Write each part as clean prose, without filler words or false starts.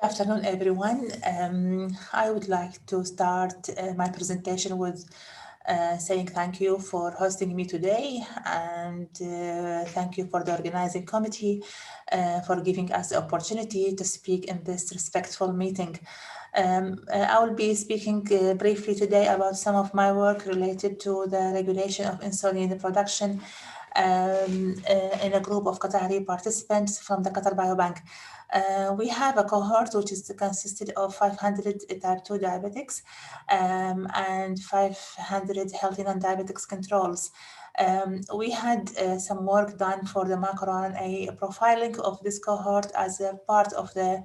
Afternoon, everyone. I would like to start my presentation with saying thank you for hosting me today, and thank you for the organizing committee for giving us the opportunity to speak in this respectful meeting. I will be speaking briefly today about some of my work related to the regulation of insulin production in a group of Qatari participants from the Qatar Biobank. We have a cohort which is consisted of 500 type 2 diabetics and 500 healthy non-diabetics controls. We had some work done for the microRNA profiling of this cohort as a part of the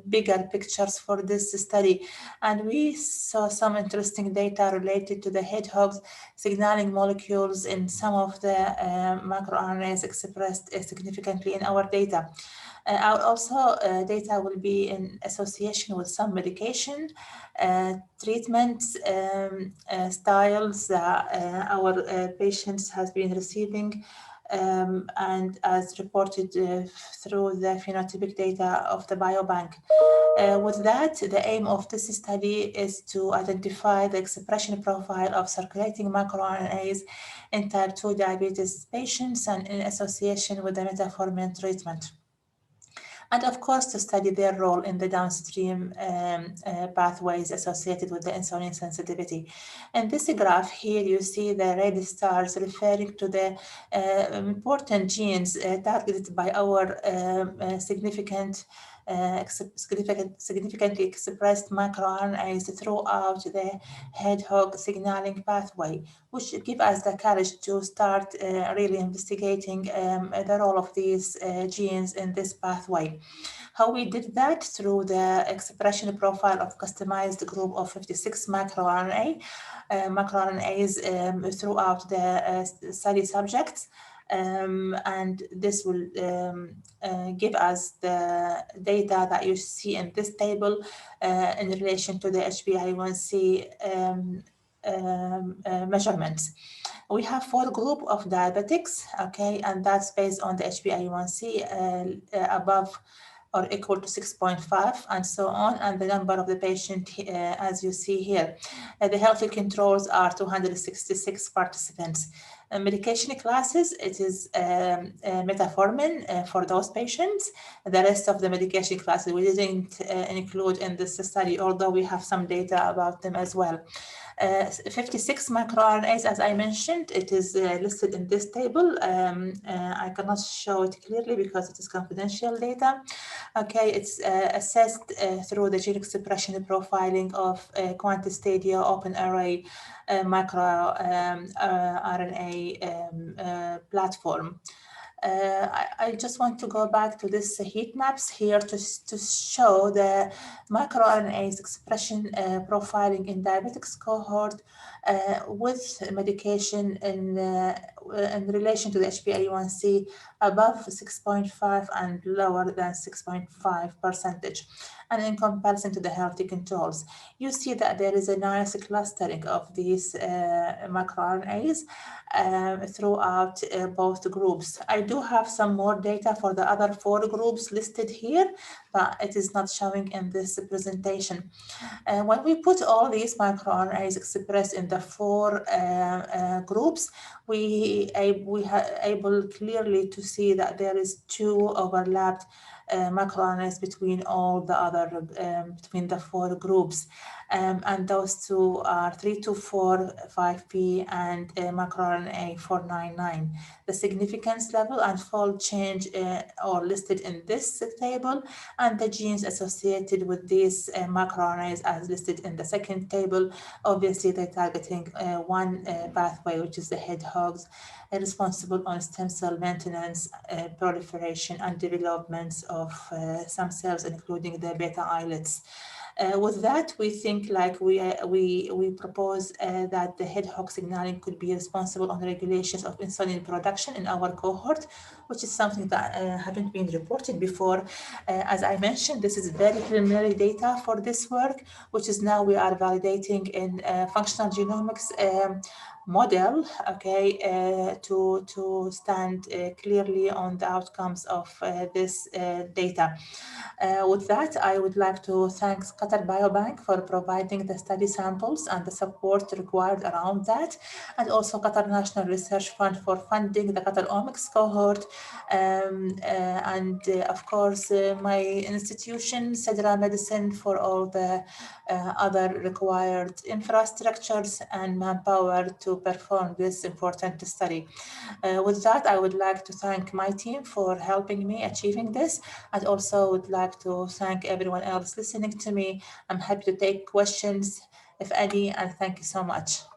bigger pictures for this study. And we saw some interesting data related to the hedgehogs signaling molecules in some of the microRNAs expressed significantly in our data. Also, data will be in association with some medication treatments styles that our patients has been receiving and as reported through the phenotypic data of the biobank. With that, the aim of this study is to identify the expression profile of circulating microRNAs in type 2 diabetes patients and in association with the metformin treatment. And of course, to study their role in the downstream pathways associated with the insulin sensitivity. In this graph here, you see the red stars referring to the important genes targeted by our significantly expressed microRNAs throughout the hedgehog signaling pathway, which give us the courage to start really investigating the role of these genes in this pathway. How we did that? Through the expression profile of customized group of 56 macroRNAs throughout the study subjects. And this will give us the data that you see in this table in relation to the HbA1c measurements. We have 4 groups of diabetics, okay, and that's based on the HbA1c above or equal to 6.5 and so on, and the number of the patient as you see here. The healthy controls are 266 participants. Medication classes, it is metformin for those patients. The rest of the medication classes we didn't include in this study, although we have some data about them as well. 56 microRNAs, as I mentioned, it is listed in this table. I cannot show it clearly because it is confidential data. Okay, it's assessed through the gene expression profiling of QuantiStadia open array microRNA platform. I just want to go back to this heat maps here to show the microRNAs expression profiling in diabetics cohort with medication in relation to the HbA1c above 6.5 and lower than 6.5%. And in comparison to the healthy controls, you see that there is a nice clustering of these microRNAs throughout both groups. I do have some more data for the other 4 groups listed here, but it is not showing in this presentation. When we put all these microRNAs expressed in the 4 groups, we are able clearly to see that there is 2 overlapped microRNAs between all the other, between the 4 groups. And those 2 are 324-5P and microRNA 499. The significance level and fold change are listed in this table, and the genes associated with these microRNAs as listed in the second table. Obviously, they're targeting one pathway, which is the hedgehogs, responsible on stem cell maintenance, proliferation, and development of some cells, including the beta islets. With that, we think like we propose that the hedgehog signaling could be responsible on the regulations of insulin production in our cohort, which is something that haven't been reported before. As I mentioned, this is very preliminary data for this work, which is now we are validating in functional genomics model, okay, to stand clearly on the outcomes of this data. With that, I would like to thank Qatar Biobank for providing the study samples and the support required around that, and also Qatar National Research Fund for funding the Qatar Omics cohort, and of course my institution, Sedra Medicine, for all the other required infrastructures and manpower to perform this important study. With that, I would like to thank my team for helping me achieving this, and also would like to thank everyone else listening to me. I'm happy to take questions, if any, and thank you so much.